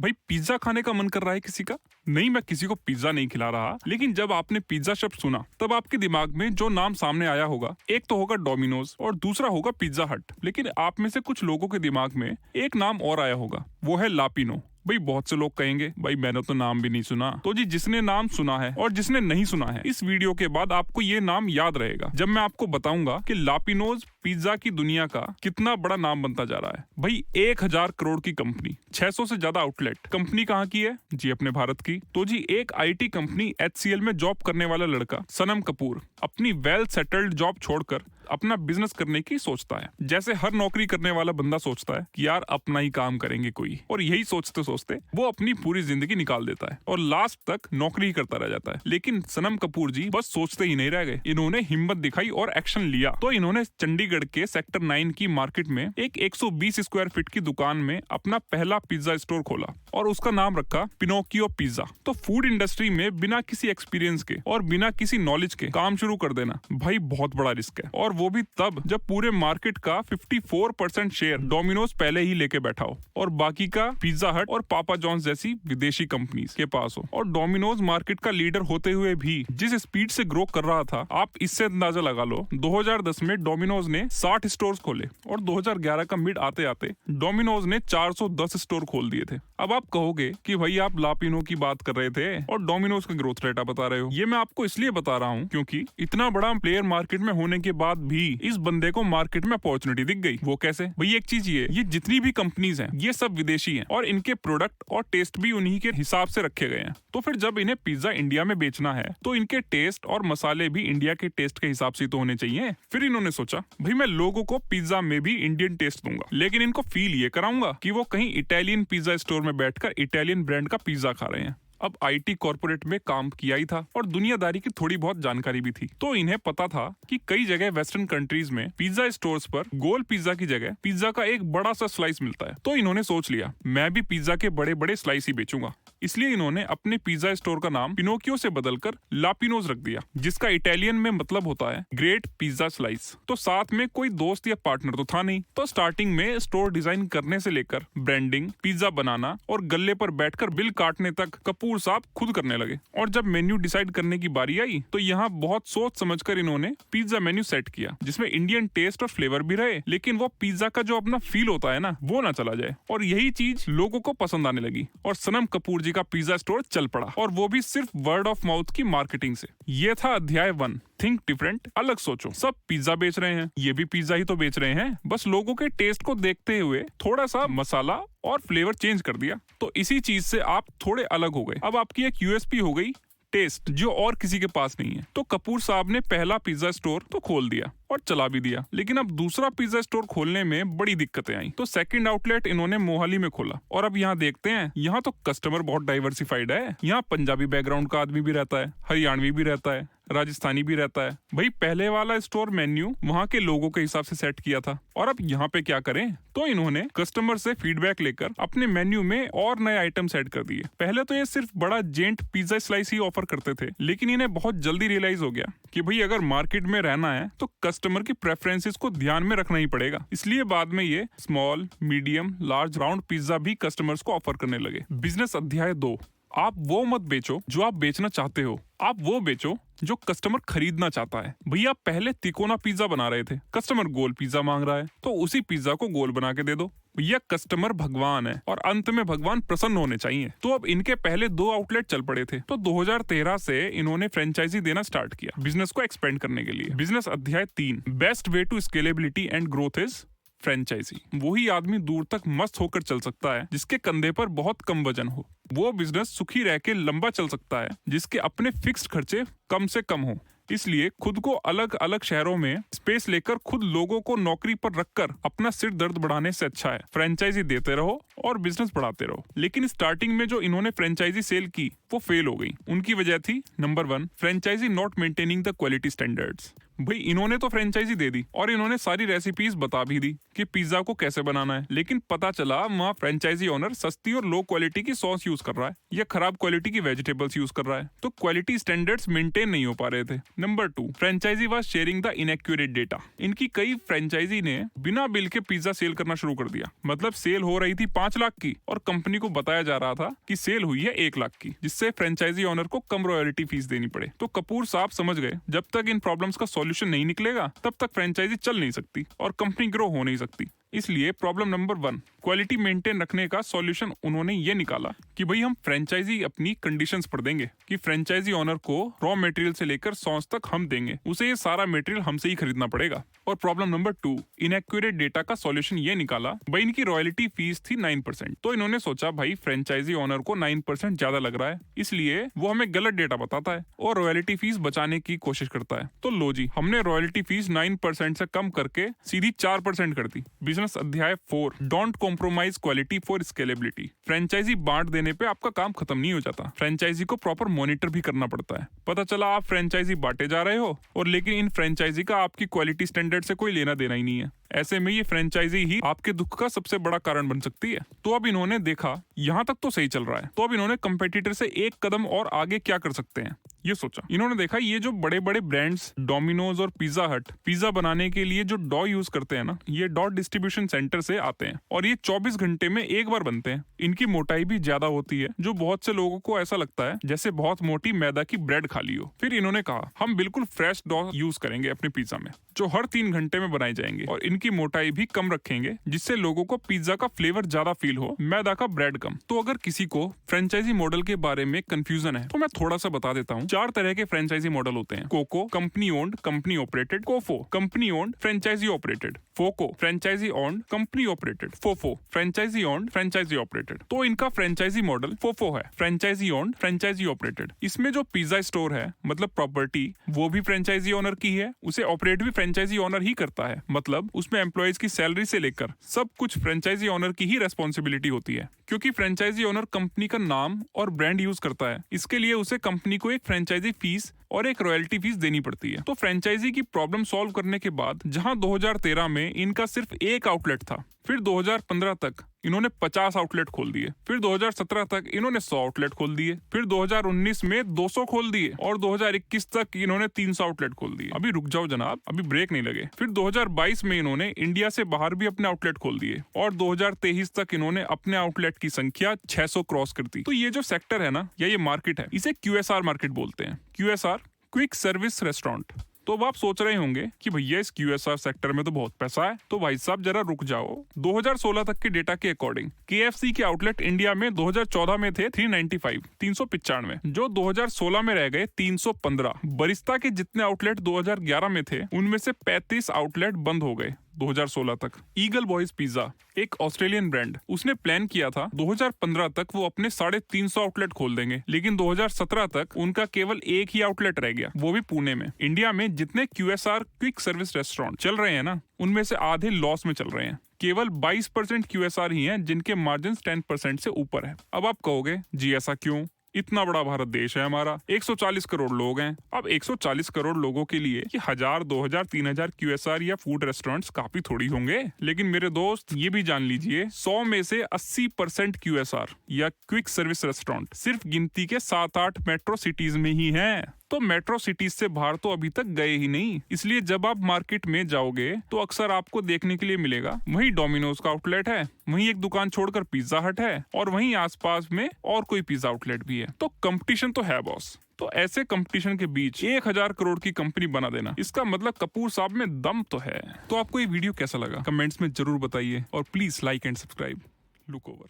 भाई पिज्जा खाने का मन कर रहा है किसी का? नहीं, मैं किसी को पिज्जा नहीं खिला रहा, लेकिन जब आपने पिज्जा शब्द सुना तब आपके दिमाग में जो नाम सामने आया होगा, एक तो होगा डोमिनोज और दूसरा होगा पिज्जा हट। लेकिन आप में से कुछ लोगों के दिमाग में एक नाम और आया होगा, वो है लापिनो। भाई बहुत से लोग कहेंगे भाई मैंने तो नाम भी नहीं सुना। तो जी जिसने नाम सुना है और जिसने नहीं सुना है, इस वीडियो के बाद आपको ये नाम याद रहेगा जब मैं आपको बताऊंगा कि लापिनोज पिज्जा की दुनिया का कितना बड़ा नाम बनता जा रहा है। भाई 1000 करोड़ की कंपनी, 600 से ज्यादा आउटलेट। कंपनी कहाँ की है जी? अपने भारत की। तो जी एक IT कंपनी HCL में जॉब करने वाला लड़का सनम कपूर अपनी वेल सेटल्ड जॉब छोड़कर अपना बिजनेस करने की सोचता है। जैसे हर नौकरी करने वाला बंदा सोचता है कि यार अपना ही काम करेंगे कोई, और यही सोचते सोचते वो अपनी पूरी जिंदगी निकाल देता है और लास्ट तक नौकरी ही करता रह जाता है। लेकिन सनम कपूर जी बस सोचते ही नहीं रह गए, इन्होंने हिम्मत दिखाई और एक्शन लिया। तो इन्होंने चंडीगढ़ के सेक्टर 9 की मार्केट में एक 120 स्क्वायर फीट की दुकान में अपना पहला पिज्जा स्टोर खोला और उसका नाम रखा पिनोकियो पिज्जा। तो फूड इंडस्ट्री में बिना किसी एक्सपीरियंस के और बिना किसी नॉलेज के काम शुरू कर देना भाई बहुत बड़ा रिस्क है, और वो भी तब जब पूरे मार्केट का 54% शेयर डोमिनोज पहले ही लेके बैठा हो और बाकी का पिज्जा हट और पापा जॉन्स जैसी विदेशी कंपनीज के पास हो। और डोमिनोज मार्केट का लीडर होते हुए भी जिस स्पीड से ग्रो कर रहा था, आप इससे अंदाजा लगा लो 2010 में डोमिनोज ने 60 स्टोर्स खोले और 2011 का मिड आते आते डोमिनोज ने 410 स्टोर खोल दिए थे। अब आप कहोगे कि भाई आप लापिनो की बात कर रहे थे और डोमिनोज का ग्रोथ रेट बता रहे हो। ये मैं आपको इसलिए बता रहा हूँ क्योंकि इतना बड़ा प्लेयर मार्केट में होने के बाद भी इस बंदे को मार्केट में अपॉर्चुनिटी दिख गई। वो कैसे? भाई एक चीज ये जितनी भी कंपनीज हैं ये सब विदेशी हैं और इनके प्रोडक्ट और टेस्ट भी उन्हीं के हिसाब से रखे गए हैं। तो फिर जब इन्हें पिज्जा इंडिया में बेचना है तो इनके टेस्ट और मसाले भी इंडिया के टेस्ट के हिसाब से तो होने चाहिए। फिर इन्होंने सोचा भाई मैं लोगों को पिज्जा में भी इंडियन टेस्ट दूंगा, लेकिन इनको फील ये कराऊंगा कि वो कहीं इटालियन पिज्जा स्टोर में बैठकर इटालियन ब्रांड का पिज्जा खा रहे हैं। अब IT कॉर्पोरेट में काम किया ही था और दुनियादारी की थोड़ी बहुत जानकारी भी थी, तो इन्हें पता था कि कई जगह वेस्टर्न कंट्रीज में पिज्जा स्टोर्स पर गोल पिज्जा की जगह पिज्जा का एक बड़ा सा स्लाइस मिलता है। तो इन्होंने सोच लिया मैं भी पिज्जा के बड़े बड़े स्लाइस ही बेचूंगा। इसलिए इन्होंने अपने पिज्जा स्टोर का नाम पिनोकियो से बदलकर लापिनोज रख दिया, जिसका इटालियन में मतलब होता है ग्रेट पिज्जा स्लाइस। तो साथ में कोई दोस्त या पार्टनर तो था नहीं, तो स्टार्टिंग में स्टोर डिजाइन करने से लेकर ब्रांडिंग, पिज्जा बनाना और गल्ले पर बैठकर बिल काटने तक कपूर साहब खुद करने लगे। और जब मेन्यू डिसाइड करने की बारी आई तो यहाँ बहुत सोच समझकर इन्होंने पिज्जा मेन्यू सेट किया, जिसमें इंडियन टेस्ट और फ्लेवर भी रहे, लेकिन वो पिज्जा का जो अपना फील होता है ना, वो ना चला जाए। और यही चीज लोगों को पसंद आने लगी और सनम कपूर का पिज्जा स्टोर चल पड़ा, और वो भी सिर्फ वर्ड ऑफ माउथ की मार्केटिंग से। ये था अध्याय 1, थिंक डिफरेंट, अलग सोचो। सब पिज्जा बेच रहे हैं, ये भी पिज्जा ही तो बेच रहे हैं, बस लोगों के टेस्ट को देखते हुए थोड़ा सा मसाला और फ्लेवर चेंज कर दिया। तो इसी चीज से आप थोड़े अलग हो गए। अब आपकी एक USP हो गई टेस्ट, जो और किसी के पास नहीं है। तो कपूर साहब ने पहला पिज्जा स्टोर तो खोल दिया और चला भी दिया, लेकिन अब दूसरा पिज्जा स्टोर खोलने में बड़ी दिक्कतें आई। तो सेकंड आउटलेट इन्होंने मोहाली में खोला, और अब यहाँ देखते हैं, यहाँ तो कस्टमर बहुत डाइवर्सिफाइड है। यहाँ पंजाबी बैकग्राउंड का आदमी भी रहता है, हरियाणवी भी रहता है, राजस्थानी भी रहता है। भाई पहले वाला स्टोर मेन्यू वहाँ के लोगों के हिसाब से सेट किया था, और अब यहाँ पे क्या करें? तो इन्होंने कस्टमर से फीडबैक लेकर अपने मेन्यू में और नए आइटम सेट कर दिए। पहले तो ये सिर्फ बड़ा जेंट पिज्जा स्लाइस ही ऑफर करते थे, लेकिन इन्हें बहुत जल्दी रियलाइज हो गया कि भाई अगर मार्केट में रहना है तो कस्टमर की प्रेफरेंसेस को ध्यान में रखना ही पड़ेगा। इसलिए बाद में ये small, medium, large, round pizza भी कस्टमर्स को ऑफर करने लगे। बिजनेस अध्याय 2, आप वो मत बेचो जो आप बेचना चाहते हो, आप वो बेचो जो कस्टमर खरीदना चाहता है। भैया पहले तिकोना पिज्जा बना रहे थे, कस्टमर गोल पिज्जा मांग रहा है, तो उसी पिज्जा को गोल बना के दे दो। भैया कस्टमर भगवान है और अंत में भगवान प्रसन्न होने चाहिए। तो अब इनके पहले 2 आउटलेट चल पड़े थे, तो 2013 से इन्होंने फ्रेंचाइजी देना स्टार्ट किया बिजनेस को एक्सपेंड करने के लिए। बिजनेस अध्याय 3, best way to scalability and growth is franchisee. वही आदमी दूर तक मस्त होकर चल सकता है जिसके कंधे पर बहुत कम वजन हो। वो बिजनेस सुखी रह के लंबा चल सकता है जिसके अपने फिक्स्ड खर्चे कम से कम हो। इसलिए खुद को अलग अलग शहरों में स्पेस लेकर खुद लोगों को नौकरी पर रखकर अपना सिर दर्द बढ़ाने से अच्छा है फ्रेंचाइजी देते रहो और बिजनेस बढ़ाते रहो। लेकिन स्टार्टिंग में जो इन्होंने फ्रेंचाइजी सेल की वो फेल हो गई। उनकी वजह थी, नंबर 1, franchisee not maintaining the quality standards. भाई इन्होंने तो फ्रेंचाइजी दे दी और इन्होंने सारी रेसिपीज बता भी दी कि पिज्जा को कैसे बनाना है, लेकिन पता चला वहाँ फ्रेंचाइजी ओनर सस्ती और लो क्वालिटी की सॉस यूज कर रहा है या खराब क्वालिटी की वेजिटेबल्स यूज कर रहा है, तो क्वालिटी स्टैंडर्ड्स मेंटेन नहीं हो पा रहे थे। नंबर 2, franchisee was sharing the inaccurate data. इनकी कई फ्रेंचाइजी ने बिना बिल के पिज्जा सेल करना शुरू कर दिया। मतलब सेल हो रही थी 5 लाख की और कंपनी को बताया जा रहा था कि सेल हुई है 1 लाख की, जिससे फ्रेंचाइजी ओनर को कम रॉयल्टी फीस देनी पड़े। तो कपूर साहब समझ गए जब तक इन प्रॉब्लम्स का सॉल्यूशन नहीं निकलेगा तब तक फ्रेंचाइजी चल नहीं सकती और कंपनी ग्रो हो नहीं सकती। इसलिए प्रॉब्लम नंबर 1, क्वालिटी मेंटेन रखने का सॉल्यूशन उन्होंने ये निकाला कि भाई हम फ्रेंचाइजी अपनी कंडीशंस पर देंगे कि फ्रेंचाइजी ओनर को रॉ मटेरियल से लेकर सॉस तक हम देंगे, उसे ये सारा मटेरियल हमसे ही खरीदना पड़ेगा। और प्रॉब्लम नंबर 2, इनएक्यूरेट डेटा का सॉल्यूशन ये निकाला, भाई इनकी रॉयल्टी फीस थी 9%। तो इन्होंने सोचा भाई फ्रेंचाइजी ओनर को 9% ज्यादा लग रहा है, इसलिए वो हमें गलत डेटा बताता है और रॉयल्टी फीस बचाने की कोशिश करता है। तो लो जी, हमने रॉयल्टी फीस 9% से कम करके सीधी 4% कर दी। बिजनेस अध्याय 4, don't compromise quality for scalability. Franchisee बांट देने पे आपका काम खत्म नहीं हो जाता, फ्रेंचाइजी को प्रॉपर मॉनिटर भी करना पड़ता है। पता चला आप फ्रेंचाइजी बांटे जा रहे हो और लेकिन इन फ्रेंचाइजी का आपकी क्वालिटी स्टैंडर्ड से कोई लेना देना ही नहीं है। ऐसे में ये फ्रेंचाइजी ही आपके दुख का सबसे बड़ा कारण बन सकती है। तो अब इन्होंने देखा यहाँ तक तो सही चल रहा है, तो अब इन्होंने कंपेटिटर से एक कदम और आगे क्या कर सकते हैं ये सोचा। इन्होंने देखा ये जो बड़े बड़े ब्रांड्स डोमिनोज और पिज्जा हट पिज्जा बनाने के लिए जो डॉ यूज करते हैं ना, ये डॉ डिस्ट्रीब्यूशन सेंटर से आते हैं और ये 24 घंटे में एक बार बनते हैं। इनकी मोटाई भी ज्यादा होती है, जो बहुत से लोगों को ऐसा लगता है जैसे बहुत मोटी मैदा की ब्रेड खा ली हो। फिर इन्होंने कहा हम बिल्कुल फ्रेश डॉ यूज करेंगे अपने पिज्जा में, जो हर 3 घंटे में बनाए जाएंगे और इनकी मोटाई भी कम रखेंगे, जिससे लोगों को पिज्जा का फ्लेवर ज्यादा फील हो, मैदा का ब्रेड कम। तो अगर किसी को फ्रेंचाइजी मॉडल के बारे में कंफ्यूजन है तो मैं थोड़ा सा बता देता हूँ। 4 तरह के फ्रेंचाइजी मॉडल होते हैं। COCO, company owned company operated. COFO, company owned franchisee operated. FOCO, franchisee owned company operated. FOFO, franchisee owned franchisee operated. तो इनका फ्रेंचाइजी मॉडल फोफो है, फ्रेंचाइजी ओन्ड फ्रेंचाइजी ऑपरेटेड। इसमें जो पिज्जा स्टोर है मतलब प्रॉपर्टी, वो भी फ्रेंचाइजी ओनर की है, उसे ऑपरेट भी फ्रेंचाइजी ओनर ही करता है। मतलब उसमें एम्प्लॉयज की सैलरी से लेकर सब कुछ फ्रेंचाइजी ओनर की ही रेस्पॉन्सिबिलिटी होती है। क्योंकि फ्रेंचाइजी ओनर कंपनी का नाम और ब्रांड यूज करता है, इसके लिए उसे कंपनी को एक फ्रेंचाइजी फीस और एक रॉयल्टी फीस देनी पड़ती है। तो फ्रेंचाइजी की प्रॉब्लम सॉल्व करने के बाद जहां 2013 में इनका सिर्फ एक आउटलेट था, फिर 2015 तक इन्होंने 50 आउटलेट खोल दिए, फिर 2017 तक इन्होंने 100 आउटलेट खोल दिए, फिर 2019 में 200 खोल दिए और 2021 तक इन्होंने 300 आउटलेट खोल दिए। अभी रुक जाओ जनाब, अभी ब्रेक नहीं लगे। फिर 2022 में इन्होंने इंडिया से बाहर भी अपने आउटलेट खोल दिए और 2023 तक इन्होंने अपने आउटलेट की संख्या 600 क्रॉस कर दी। तो ये जो सेक्टर है ना, या ये मार्केट है, इसे QSR मार्केट बोलते हैं। QSR, quick service restaurant. तो अब आप सोच रहे होंगे कि भैया इस QSR सेक्टर में तो बहुत पैसा है। तो भाई साहब जरा रुक जाओ। 2016 तक के डेटा के अकॉर्डिंग KFC के आउटलेट इंडिया में 2014 में थे 395, जो 2016 में रह गए 315। बरिस्ता के जितने आउटलेट 2011 में थे, उनमें से 35 आउटलेट बंद हो गए 2016 तक। ईगल बॉयज पिज्जा, एक ऑस्ट्रेलियन ब्रांड, उसने प्लान किया था 2015 तक वो अपने 350 आउटलेट खोल देंगे, लेकिन 2017 तक उनका केवल एक ही आउटलेट रह गया, वो भी पुणे में। इंडिया में जितने QSR क्विक सर्विस रेस्टोरेंट चल रहे हैं ना, उनमें से आधे लॉस में चल रहे हैं। केवल 22% QSR ही हैं जिनके मार्जिन 10% से ऊपर है। अब आप कहोगे जी ऐसा क्यों? इतना बड़ा भारत देश है हमारा, 140 करोड़ लोग हैं। अब 140 करोड़ लोगों के लिए ये 1000, 2000, 3000 QSR या फूड रेस्टोरेंट्स काफी थोड़ी होंगे। लेकिन मेरे दोस्त ये भी जान लीजिए, 100 में से 80% QSR या क्विक सर्विस रेस्टोरेंट सिर्फ गिनती के 7-8 मेट्रो सिटीज में ही हैं। तो मेट्रो सिटीज से बाहर तो अभी तक गए ही नहीं। इसलिए जब आप मार्केट में जाओगे तो अक्सर आपको देखने के लिए मिलेगा वहीं डोमिनोज का आउटलेट है, वहीं एक दुकान छोड़कर पिज्जा हट है और वहीं आसपास में और कोई पिज्जा आउटलेट भी है। तो कंपटीशन तो है बॉस। तो ऐसे कंपटीशन के बीच 1000 करोड़ की कंपनी बना देना, इसका मतलब कपूर साहब में दम तो है। तो आपको ये वीडियो कैसा लगा कमेंट्स में जरूर बताइए और please like and subscribe. Look over.